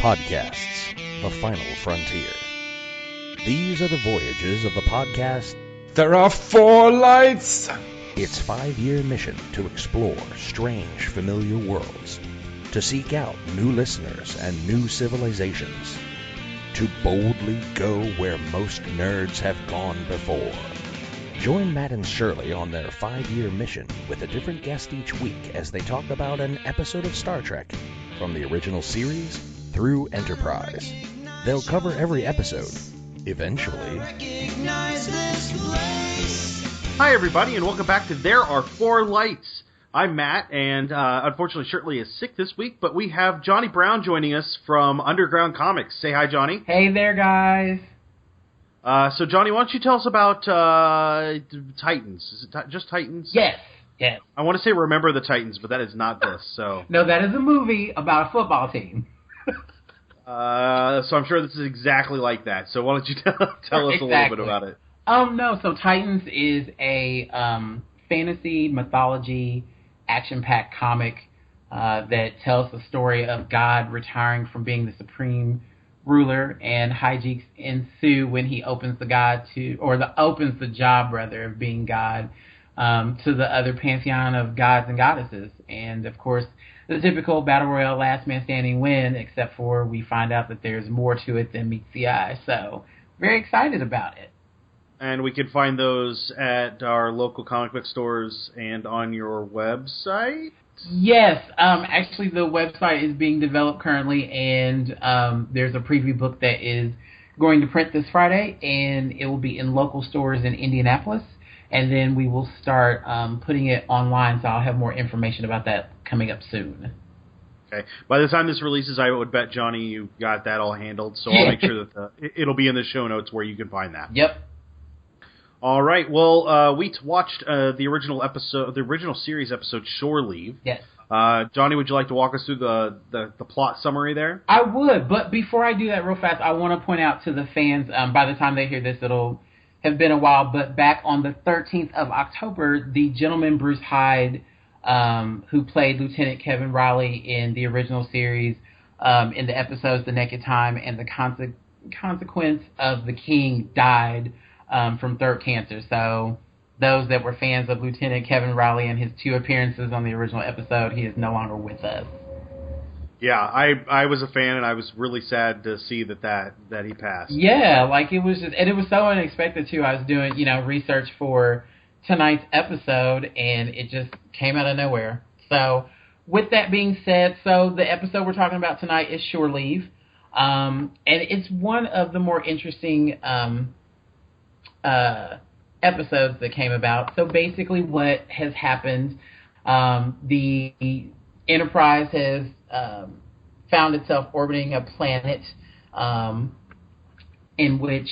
Podcasts, the final frontier. These are the voyages of the podcast. There are 4 lights! Its 5-year mission to explore strange, familiar worlds, to seek out new listeners and new civilizations, to boldly go where most nerds have gone before. Join Matt and Shirley on their 5-year mission with a different guest each week as they talk about an episode of Star Trek, from the original series through Enterprise. They'll cover every episode, eventually. Hi, everybody, and welcome back to There Are 4 Lights. I'm Matt, and unfortunately Shirley is sick this week, but we have Johnny Brown joining us from Underground Comix. Say hi, Johnny. Hey there, guys. So, Johnny, why don't you tell us about Titans? Is it just Titans? Yes. I want to say Remember the Titans, but that is not this. So no, that is a movie about a football team. So I'm sure this is exactly like that. So why don't you tell us a little bit about it? No, so Titans is a fantasy, mythology, action-packed comic that tells the story of God retiring from being the supreme ruler, and hijinks ensue when he opens the job of being God to the other pantheon of gods and goddesses. And, of course, the typical Battle Royale last man standing win, except for we find out that there's more to it than meets the eye. So, very excited about it. And we can find those at our local comic book stores and on your website? Yes. Actually, the website is being developed currently, and there's a preview book that is going to print this Friday, and it will be in local stores in Indianapolis. And then we will start putting it online, so I'll have more information about that coming up soon. Okay. By the time this releases, I would bet, Johnny, you got that all handled, so I'll make sure that it'll be in the show notes where you can find that. Yep. All right. Well, we watched the original series episode, Shore Leave. Yes. Johnny, would you like to walk us through the plot summary there? I would, but before I do that real fast, I want to point out to the fans, by the time they hear this, it'll have been a while, but back on the 13th of October, the gentleman Bruce Hyde, who played Lieutenant Kevin Riley in the original series, in the episodes The Naked Time and The Consequence of the King, died from throat cancer. So those that were fans of Lieutenant Kevin Riley and his 2 appearances on the original episode, he is no longer with us. Yeah, I was a fan, and I was really sad to see that he passed. Yeah, like it was just, and it was so unexpected too. I was doing, research for tonight's episode, and it just came out of nowhere. So, with that being said, so the episode we're talking about tonight is Shore Leave, and it's one of the more interesting episodes that came about. So basically, what has happened? The Enterprise has found itself orbiting a planet in which,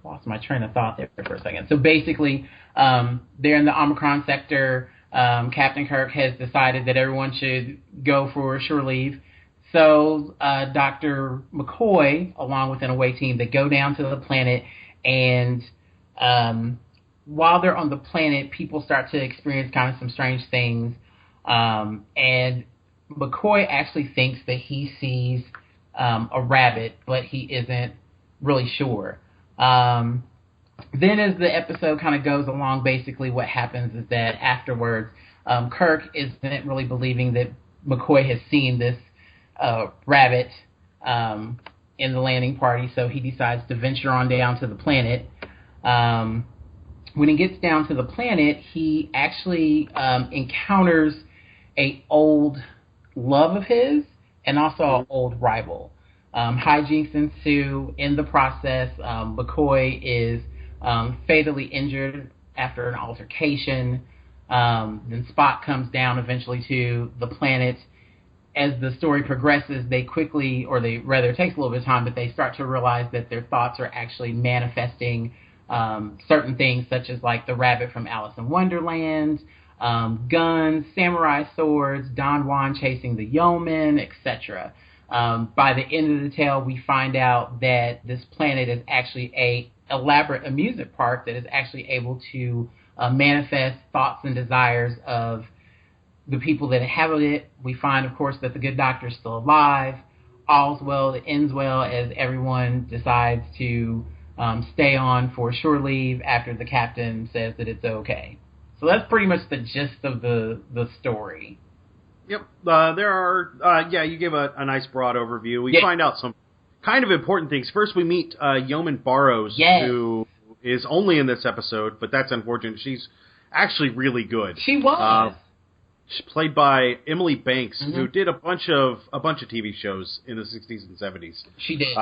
lost my train of thought there for a second. So basically, they're in the Omicron sector. Captain Kirk has decided that everyone should go for shore leave. So Dr. McCoy, along with an away team, they go down to the planet, and while they're on the planet, people start to experience kind of some strange things. And McCoy actually thinks that he sees a rabbit, but he isn't really sure. Then as the episode kind of goes along, basically what happens is that afterwards, Kirk isn't really believing that McCoy has seen this rabbit in the landing party, so he decides to venture on down to the planet. When he gets down to the planet, he actually encounters an old love of his and also an old rival. Hijinks ensue in the process. McCoy is fatally injured after an altercation. Then Spock comes down eventually to the planet. As the story progresses, it takes a little bit of time, but they start to realize that their thoughts are actually manifesting certain things, such as like the rabbit from Alice in Wonderland, guns, samurai swords, Don Juan chasing the yeoman, etc. By the end of the tale, we find out that this planet is actually a elaborate amusement park that is actually able to manifest thoughts and desires of the people that have it. We find, of course, that the good doctor's still alive. All's well that ends well, as everyone decides to stay on for shore leave after the captain says that it's okay. So that's pretty much the gist of the story. Yep. There are, you gave a nice broad overview. We find out some kind of important things. First, we meet Yeoman Barrows, who is only in this episode, but that's unfortunate. She's actually really good. She was. She's played by Emily Banks, who did a bunch of TV shows in the 60s and 70s. She did.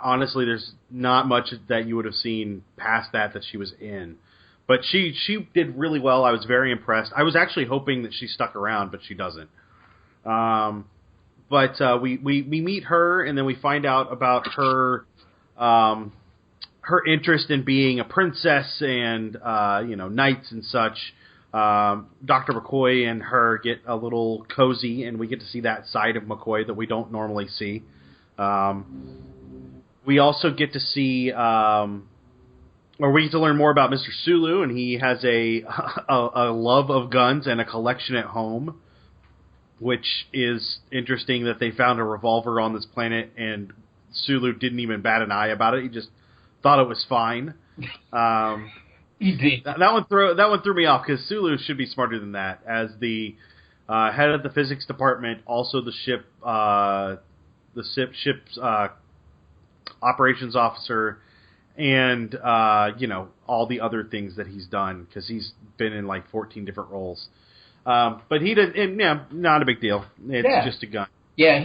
Honestly, there's not much that you would have seen past that she was in. But she did really well. I was very impressed. I was actually hoping that she stuck around, but she doesn't. We meet her, and then we find out about her her interest in being a princess and knights and such. Dr. McCoy and her get a little cozy, and we get to see that side of McCoy that we don't normally see. We also get to see, we get to learn more about Mr. Sulu, and he has a love of guns and a collection at home, which is interesting that they found a revolver on this planet, and Sulu didn't even bat an eye about it. He just thought it was fine. He did. That one threw me off, because Sulu should be smarter than that. As the head of the physics department, also the ship's operations officer, and all the other things that he's done, because he's been in like 14 different roles. But he did, not a big deal. It's just a gun. Yeah,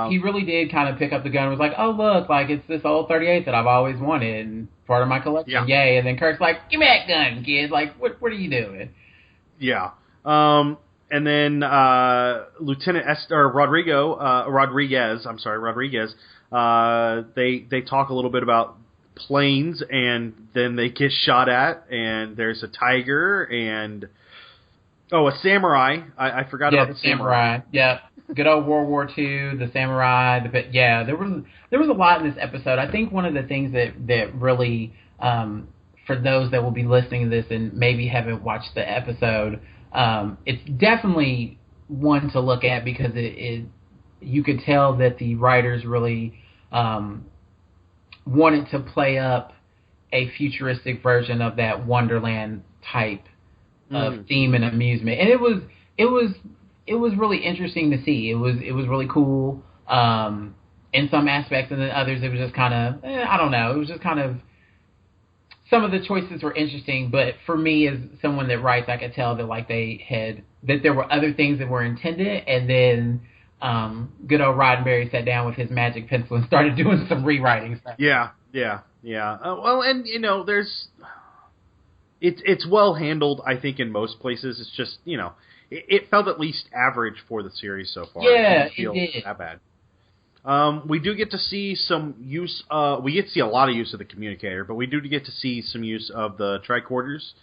he really did kind of pick up the gun and was like, oh, look, like, it's this old 38 that I've always wanted, and part of my collection, yay. And then Kirk's like, give me that gun, kid. Like, what are you doing? Yeah. And then Lieutenant Rodriguez, they talk a little bit about planes, and then they get shot at, and there's a tiger, and a samurai. I forgot about the samurai. Yeah. Good old World War II, the samurai. There was a lot in this episode. I think one of the things that really, for those that will be listening to this and maybe haven't watched the episode, it's definitely one to look at, because you could tell that the writers really wanted to play up a futuristic version of that Wonderland type of theme and amusement, and it was really interesting to see. It was really cool in some aspects, and then others it was just kind of I don't know. It was just kind of, some of the choices were interesting, but for me, as someone that writes, I could tell that that there were other things that were intended, and then good old Roddenberry sat down with his magic pencil and started doing some rewriting stuff. Yeah. It's well handled, I think, in most places. It's just, it felt at least average for the series so far. Yeah, it didn't feel did. that bad. We do get to see some use. We get to see a lot of use of the communicator, but we do get to see some use of the tricorders.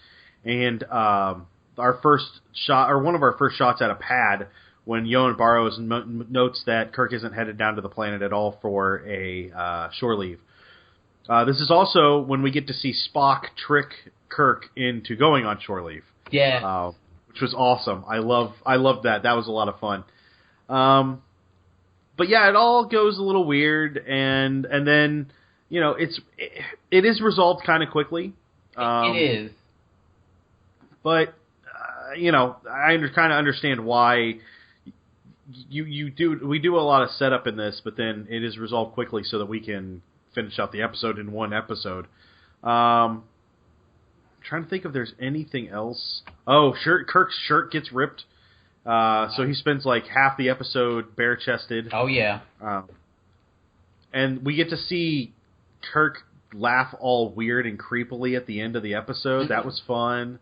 And our first shot, or one of our first shots at a pad, when Yeoman Barrows notes that Kirk isn't headed down to the planet at all for a shore leave. This is also when we get to see Spock trick Kirk into going on shore leave. Yeah. Which was awesome. I loved that. That was a lot of fun. But yeah, it all goes a little weird, and then it is resolved kind of quickly. It is. But I kind of understand why we do a lot of setup in this, but then it is resolved quickly so that we can finish out the episode in one episode. Trying to think if there's anything else. Kirk's shirt gets ripped, so he spends like half the episode bare-chested. Oh yeah. And we get to see Kirk laugh all weird and creepily at the end of the episode. That was fun.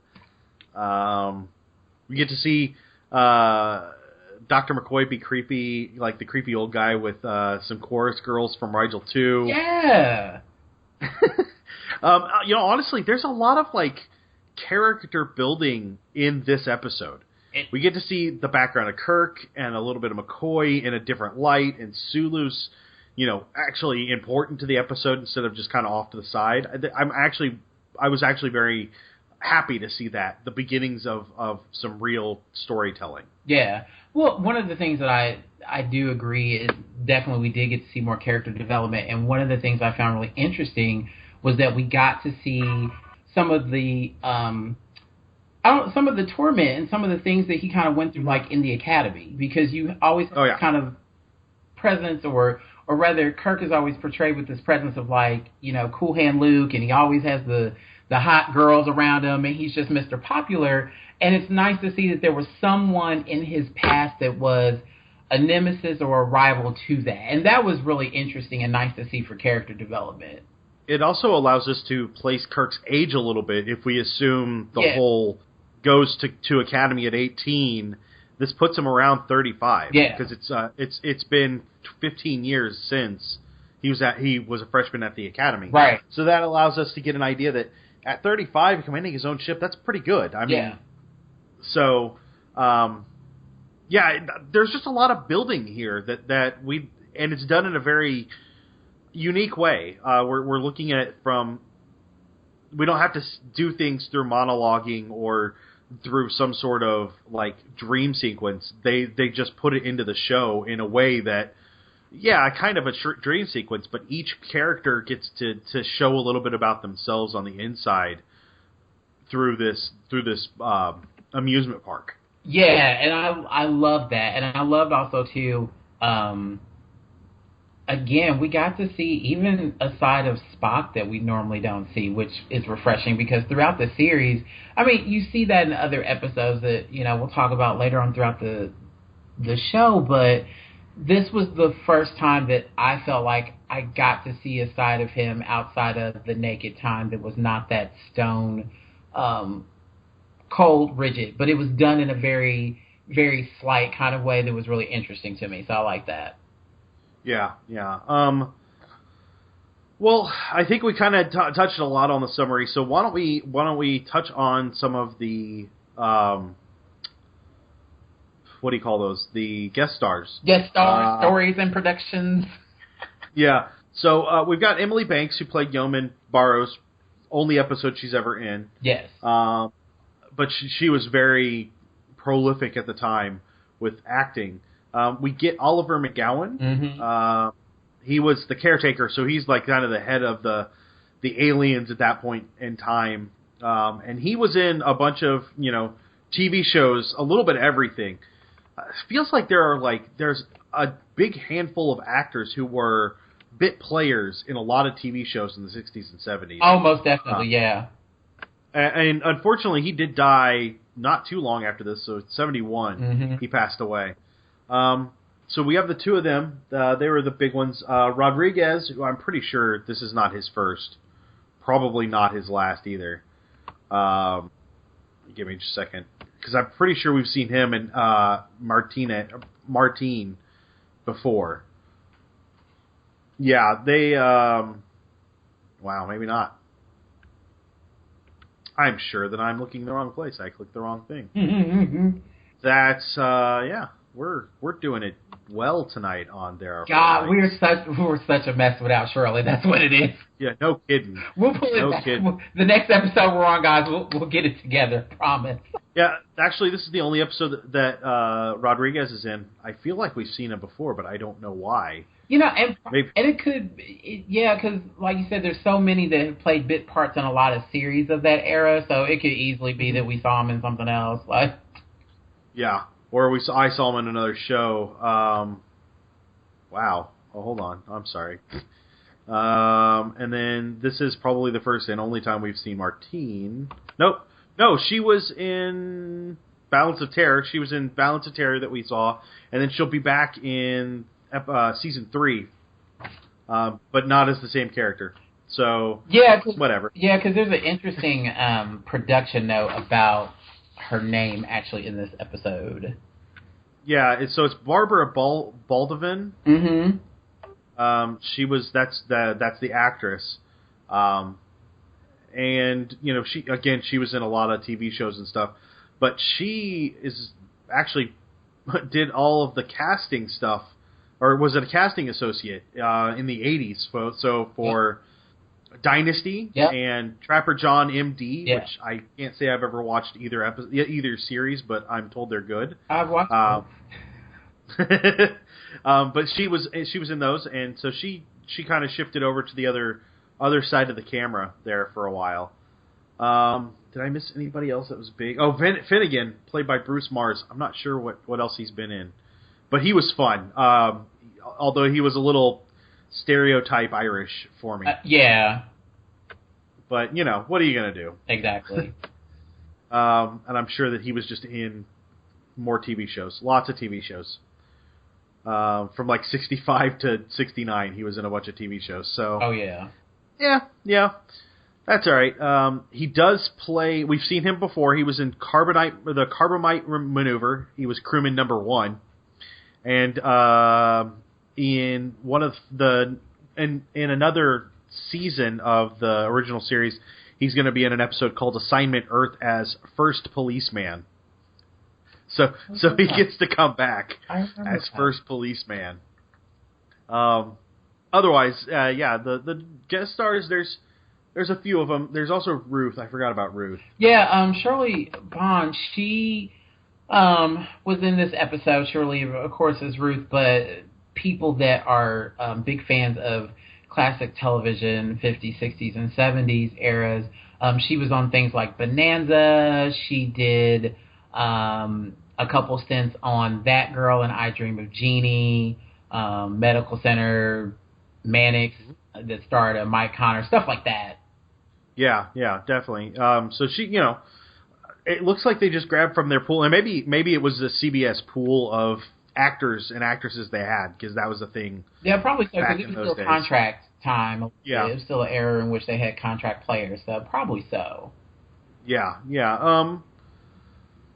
We get to see Dr. McCoy be creepy, like the creepy old guy with some chorus girls from Rigel 2. Yeah. Honestly, there's a lot of character building in this episode. We get to see the background of Kirk and a little bit of McCoy in a different light, and Sulu's, actually important to the episode instead of just kind of off to the side. I was actually very happy to see that, the beginnings of some real storytelling. Yeah. Well, one of the things that I do agree is definitely we did get to see more character development, and one of the things I found really interesting was that we got to see some of the some of the torment and some of the things that he kind of went through, like in the academy, because you always have kind of presence, or rather, Kirk is always portrayed with this presence of like, you know, Cool Hand Luke, and he always has the hot girls around him, and he's just Mr. Popular. And it's nice to see that there was someone in his past that was a nemesis or a rival to that, and that was really interesting and nice to see for character development. It also allows us to place Kirk's age a little bit. If we assume the whole goes to Academy at 18, this puts him around 35. Yeah, because it's been 15 years since he was a freshman at the Academy. Right. So that allows us to get an idea that at 35, commanding his own ship, that's pretty good. I mean, so there's just a lot of building here and it's done in a very unique way. We're looking at it from, we don't have to do things through monologuing or through some sort of like dream sequence. They just put it into the show in a way that, kind of a dream sequence, but each character gets to show a little bit about themselves on the inside through this amusement park. Yeah, and I love that, and I loved also too. Again, we got to see even a side of Spock that we normally don't see, which is refreshing, because throughout the series, I mean, you see that in other episodes that, you know, we'll talk about later on throughout the show, but this was the first time that I felt like I got to see a side of him outside of the naked time that was not that stone, cold, rigid, but it was done in a very, very slight kind of way that was really interesting to me, so I like that. Yeah. Well, I think we kind of touched a lot on the summary. So why don't we touch on some of the what do you call those? The guest stars. Guest stars, stories, and productions. Yeah. So we've got Emily Banks, who played Yeoman Barrow's only episode she's ever in. Yes. But she was very prolific at the time with acting. We get Oliver McGowan. Mm-hmm. He was the caretaker, so he's like kind of the head of the aliens at that point in time. And he was in a bunch of, you know, TV shows, a little bit of everything. It feels like there's a big handful of actors who were bit players in a lot of TV shows in the 60s and 70s. Oh, most definitely, yeah. And unfortunately, he did die not too long after this, so 71, mm-hmm. he passed away. So we have the two of them. They were the big ones. Rodriguez, who I'm pretty sure this is not his first, probably not his last either. Give me just a second, because I'm pretty sure we've seen him in Martine before. Yeah, they. Wow, maybe not. I'm sure that I'm looking in the wrong place. I clicked the wrong thing. Mm-hmm. That's we're doing it well tonight on There. God, we're such a mess without Shirley. That's what it is. Yeah, no kidding. We'll pull it back. The next episode we're on, guys, we'll get it together. Promise. Yeah, actually, this is the only episode that Rodriguez is in. I feel like we've seen him before, but I don't know why. You know, and it could, because like you said, there's so many that have played bit parts in a lot of series of that era, so it could easily be that we saw him in something else. Like, yeah, or I saw him in another show. Wow. Oh, hold on. I'm sorry. And then this is probably the first and only time we've seen Martine. Nope. No, she was in Balance of Terror. She was in Balance of Terror that we saw, and then she'll be back in season 3, but not as the same character. So whatever. Yeah, because there's an interesting production note about her name actually in this episode. Yeah, it's Barbara Baldwin. Mm-hmm. That's the actress. And you know, she was in a lot of TV shows and stuff, but she is actually did all of the casting stuff, or was it a casting associate in the 80s? So for Dynasty and Trapper John MD, which I can't say I've ever watched either series, but I'm told they're good. I've watched but she was in those, and so she kind of shifted over to the other side of the camera there for a while. Did I miss anybody else that was big? Oh, Finnegan, played by Bruce Mars. I'm not sure what else he's been in, but he was fun. Although he was a little stereotype Irish for me. Yeah. But, what are you going to do? Exactly. And I'm sure that he was just in more TV shows. Lots of TV shows. From like 65 to 69, he was in a bunch of TV shows. So. Oh, yeah. Yeah. That's all right. He does play... We've seen him before. He was in the Carbonite Maneuver. He was crewman number 1. And in one of in another season of the original series, he's going to be in an episode called Assignment Earth as First Policeman. So he gets to come back as First Policeman. Otherwise, the guest stars, there's a few of them. There's also Ruth. I forgot about Ruth. Yeah, Shirley Bond, she was in this episode. Shirley, of course, is Ruth, but people that are big fans of classic television, 50s, 60s, and 70s eras, she was on things like Bonanza. She did a couple stints on That Girl and I Dream of Jeannie, Medical Center, Mannix, that starred Mike Connor, stuff like that. Yeah, definitely. So she, it looks like they just grabbed from their pool, and maybe it was the CBS pool of actors and actresses they had, because that was the thing. Yeah, probably so, because it was still days. Contract time. Yeah. It was still an era in which they had contract players, so probably so. Yeah.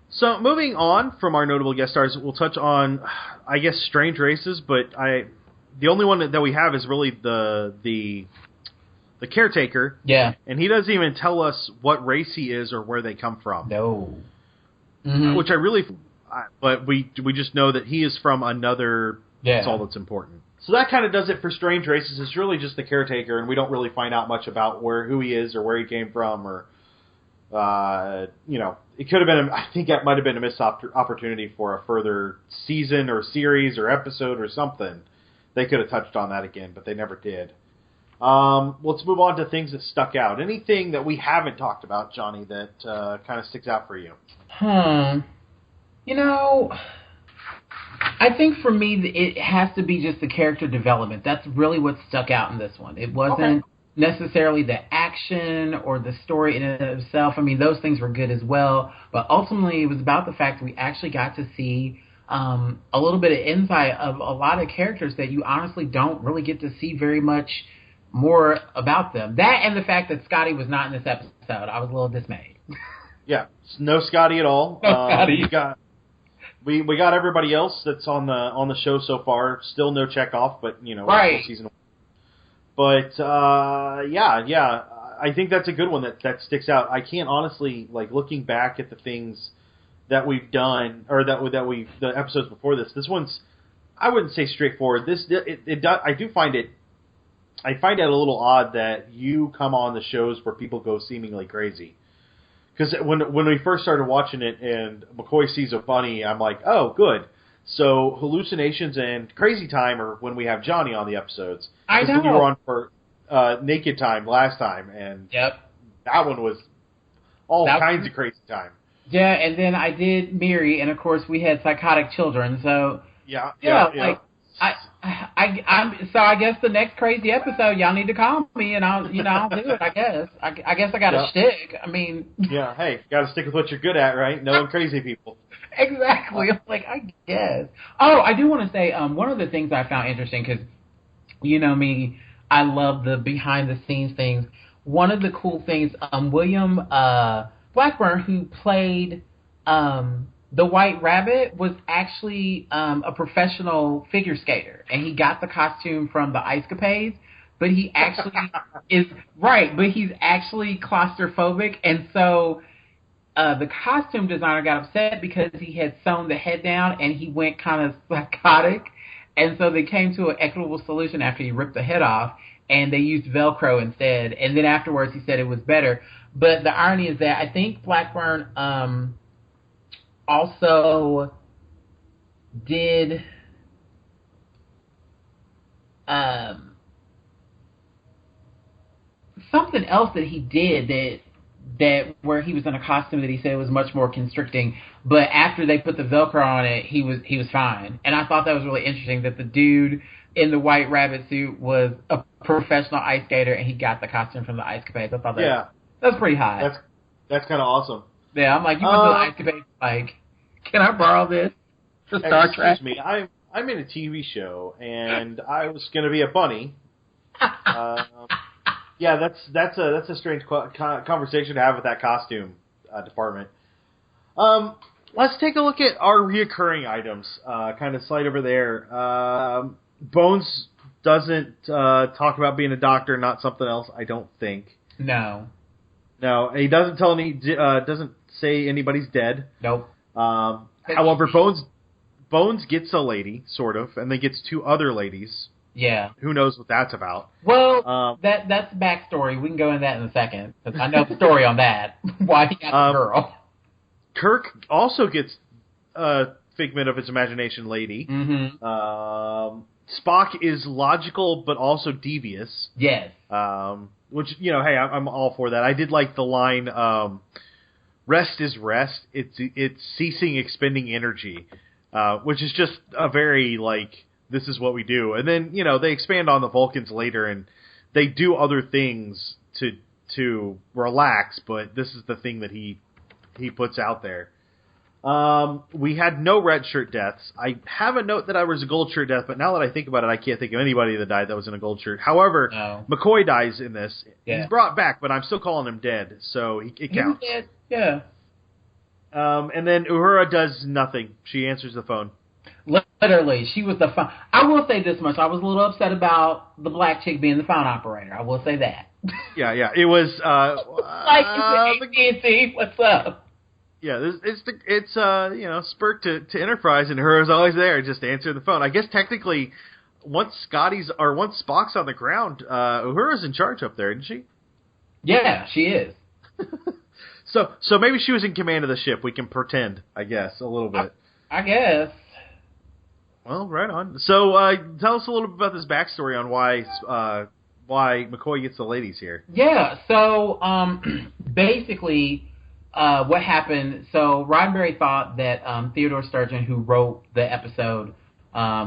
So moving on from our notable guest stars, we'll touch on, I guess, Strange Races, but the only one that we have is really the caretaker. Yeah. And he doesn't even tell us what race he is or where they come from. No. Which I really... But we just know that he is from another... Yeah. That's all that's important. So that kind of does it for Strange Races. It's really just the caretaker, and we don't really find out much about who he is or where he came from, or... it could have been... I think that might have been a missed opportunity for a further season or series or episode or something. They could have touched on that again, but they never did. Let's move on to things that stuck out. Anything that we haven't talked about, Johnny, that kind of sticks out for you? I think for me, it has to be just the character development. That's really what stuck out in this one. It wasn't necessarily the action or the story in and of itself. I mean, those things were good as well. But ultimately, it was about the fact that we actually got to see a little bit of insight of a lot of characters that you honestly don't really get to see very much more about them. That and the fact that Scotty was not in this episode. I was a little dismayed. Yeah, no Scotty at all. No Scotty. We got everybody else that's on the show so far. Still no Chekhov, but right. Season 1. But I think that's a good one that sticks out. I can't honestly, looking back at the things that we've done, or the episodes before this. This one's, I wouldn't say straightforward. I find it a little odd that you come on the shows where people go seemingly crazy. Because when we first started watching it and McCoy sees a bunny, I'm like, oh, good. So hallucinations and crazy time are when we have Johnny on the episodes. I know. We were on for Naked Time last time, and that one was all kinds of crazy time. Yeah, and then I did Miri, and of course we had psychotic children. So yeah. So I guess the next crazy episode, y'all need to call me, and I'll do it. I guess. I guess I got a shtick. I mean. Yeah. Hey, got to stick with what you're good at, right? Knowing crazy people. Exactly. I'm like, I guess. Oh, I do want to say one of the things I found interesting, because you know me, I love the behind the scenes things. One of the cool things, William Blackburn, who played the White Rabbit, was actually a professional figure skater, and he got the costume from the Ice Capades, but he actually but he's actually claustrophobic, and so the costume designer got upset because he had sewn the head down and he went kind of psychotic, and so they came to an equitable solution after he ripped the head off, and they used Velcro instead. And then afterwards, he said it was better. But the irony is that I think Blackburn also did something else that he did that where he was in a costume that he said was much more constricting. But after they put the Velcro on it, he was fine. And I thought that was really interesting that the dude in the white rabbit suit was a professional ice skater, and he got the costume from the Ice Capades. I thought that was pretty high. That's kind of awesome. Yeah, I'm like, you went to the Ice Capades, like, can I borrow this for Star Trek? Excuse me, I'm in a TV show, and I was going to be a bunny. Yeah, that's a strange conversation to have with that costume department. Let's take a look at our reoccurring items. Kind of slide over there. Bones doesn't talk about being a doctor, not something else. I don't think. No, he doesn't doesn't say anybody's dead. Nope. However, Bones gets a lady, sort of, and then gets 2 other ladies. Yeah. Who knows what that's about? Well, that's the backstory. We can go into that in a second, because I know the story on that. Why he got the girl. Kirk also gets a figment of his imagination lady. Mm-hmm. Spock is logical, but also devious. Yes. Which, hey, I'm all for that. I did like the line, rest is rest. It's ceasing expending energy, which is just a very, this is what we do. And then, they expand on the Vulcans later, and they do other things to relax, but this is the thing that he puts out there. We had no red shirt deaths. I have a note that I was a gold shirt death, but now that I think about it, I can't think of anybody that died that was in a gold shirt. However, McCoy dies in this. Yeah. He's brought back, but I'm still calling him dead, so it counts. He was dead. Yeah. And then Uhura does nothing. She answers the phone. Literally, she was the phone. I will say this much. I was a little upset about the black chick being the phone operator. I will say that. Yeah. It was it's AT&T. What's up? Yeah, it's spurt to Enterprise, and Uhura's always there, just to answer the phone. I guess technically, once Spock's on the ground, Uhura's in charge up there, isn't she? Yeah, she is. So maybe she was in command of the ship. We can pretend, I guess, a little bit. I guess. Well, right on. So tell us a little bit about this backstory on why McCoy gets the ladies here. Yeah. So basically, what happened? So Roddenberry thought that Theodore Sturgeon, who wrote the episode,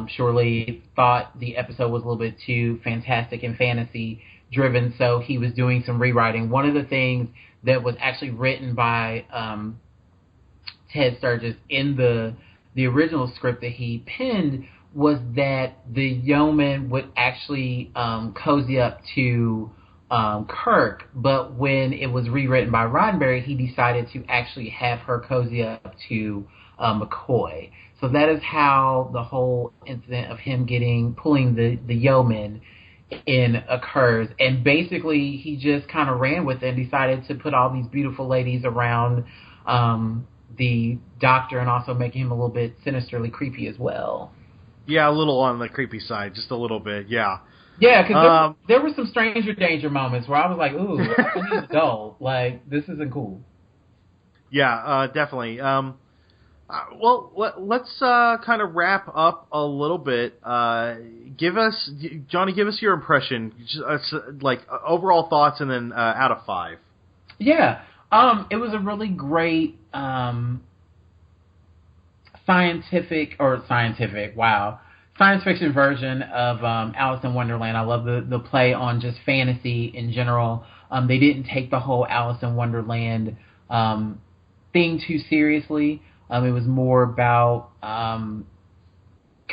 surely thought the episode was a little bit too fantastic and fantasy driven. So he was doing some rewriting. One of the things that was actually written by Ted Sturgis in the original script that he penned was that the yeoman would actually cozy up to Kirk, but when it was rewritten by Roddenberry, he decided to actually have her cozy up to McCoy. So that is how the whole incident of him pulling the yeoman in occurs. And basically, he just kind of ran with it and decided to put all these beautiful ladies around the doctor, and also making him a little bit sinisterly creepy as well. Yeah, a little on the creepy side, just a little bit, yeah. Yeah, because there were some stranger danger moments where I was like, ooh, I need to go. Like, this isn't cool. Yeah, definitely. Well, let's kind of wrap up a little bit. Johnny, give us your impression, like overall thoughts, and then out of 5. Yeah, it was a really great science fiction version of Alice in Wonderland. I love the play on just fantasy in general. They didn't take the whole Alice in Wonderland thing too seriously. It was more about kind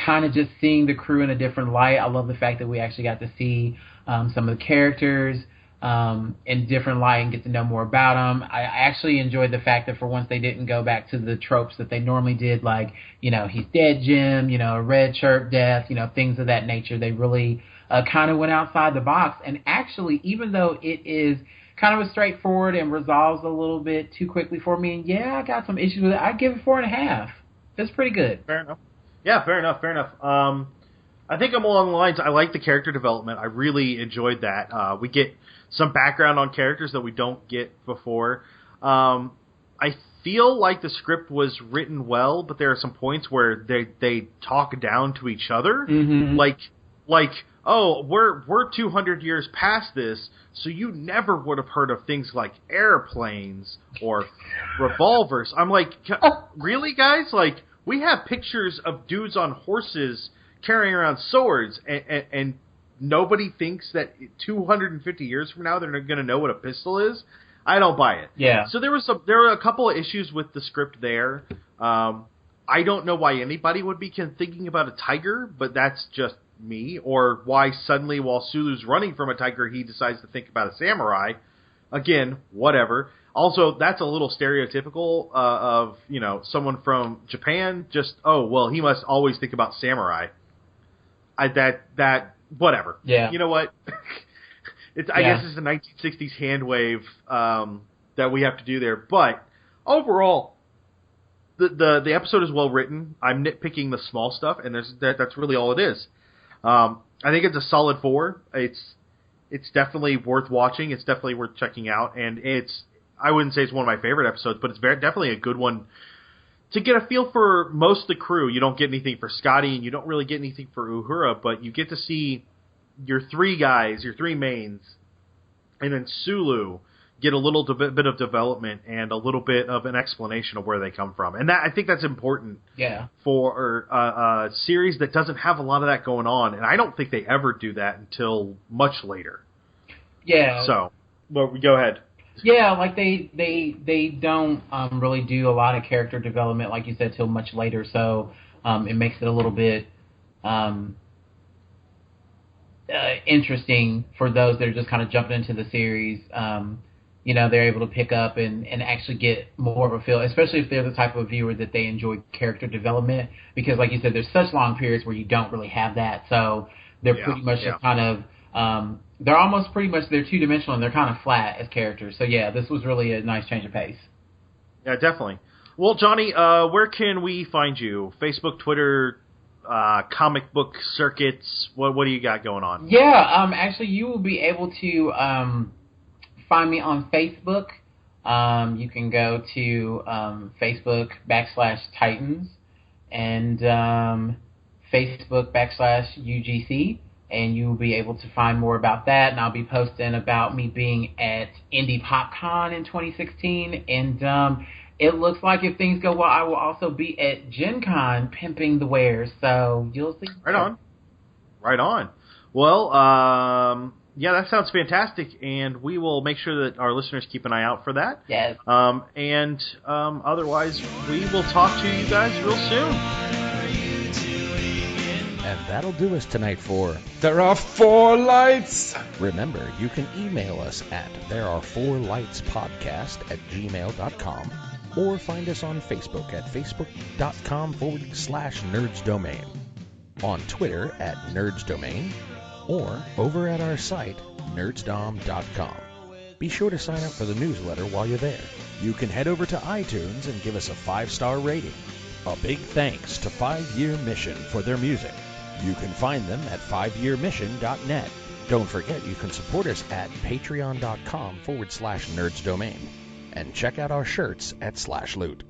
of just seeing the crew in a different light. I love the fact that we actually got to see some of the characters in different light and get to know more about them. I actually enjoyed the fact that for once they didn't go back to the tropes that they normally did, like, he's dead, Jim, a red shirt death, things of that nature. They really kind of went outside the box. And actually, even though it is kind of a straightforward and resolves a little bit too quickly for me, and yeah, I got some issues with it, I'd give it 4.5. It's pretty good. Fair enough. Yeah, fair enough. I think I'm along the lines. I like the character development. I really enjoyed that. We get some background on characters that we don't get before. I feel like the script was written well, but there are some points where they talk down to each other, like oh, we're 200 years past this, so you never would have heard of things like airplanes or revolvers. I'm like, really, guys? Like, we have pictures of dudes on horses carrying around swords, and nobody thinks that 250 years from now they're going to know what a pistol is? I don't buy it. Yeah. So there were a couple of issues with the script there. I don't know why anybody would be thinking about a tiger, but that's just me. Or why suddenly, while Sulu's running from a tiger, he decides to think about a samurai. Again, whatever. Also, that's a little stereotypical of, someone from Japan. Just, he must always think about samurai. Whatever. Yeah. You know what? I guess it's the 1960s hand wave that we have to do there. But overall, the episode is well written. I'm nitpicking the small stuff, and that's really all it is. I think it's a solid 4. It's definitely worth watching. It's definitely worth checking out, and I wouldn't say it's one of my favorite episodes, but it's definitely a good one to get a feel for most of the crew. You don't get anything for Scotty, and you don't really get anything for Uhura, but you get to see your 3 guys, your 3 mains, and then Sulu get a little bit of development and a little bit of an explanation of where they come from. And I think that's important for a series that doesn't have a lot of that going on, and I don't think they ever do that until much later. Yeah. So, go ahead. Yeah, like they don't really do a lot of character development, like you said, till much later, so it makes it a little bit interesting for those that are just kind of jumping into the series. They're able to pick up and actually get more of a feel, especially if they're the type of viewer that they enjoy character development, because like you said, there's such long periods where you don't really have that, so they're pretty much just kind of they're almost pretty much, they're two-dimensional and they're kind of flat as characters. So yeah, this was really a nice change of pace. Yeah, definitely. Well, Johnny, where can we find you? Facebook, Twitter, comic book circuits, what do you got going on? Yeah, actually you will be able to find me on Facebook. You can go to Facebook.com/Titans and Facebook.com/UGC, and you will be able to find more about that. And I'll be posting about me being at Indie PopCon in 2016, and it looks like if things go well, I will also be at Gen Con pimping the wares, so you'll see. Right on. Well, yeah, that sounds fantastic, and we will make sure that our listeners keep an eye out for that. Yes. Otherwise, we will talk to you guys real soon. And that'll do us tonight for There Are 4 Lights. Remember, you can email us at thereare4lightspodcast@gmail.com or find us on Facebook at facebook.com/nerdsdomain, on Twitter at nerdsdomain, or over at our site, nerdsdom.com. Be sure to sign up for the newsletter while you're there. You can head over to iTunes and give us a 5-star rating. A big thanks to 5 Year Mission for their music. You can find them at 5yearmission.net. Don't forget you can support us at patreon.com/nerdsdomain. And check out our shirts at /loot.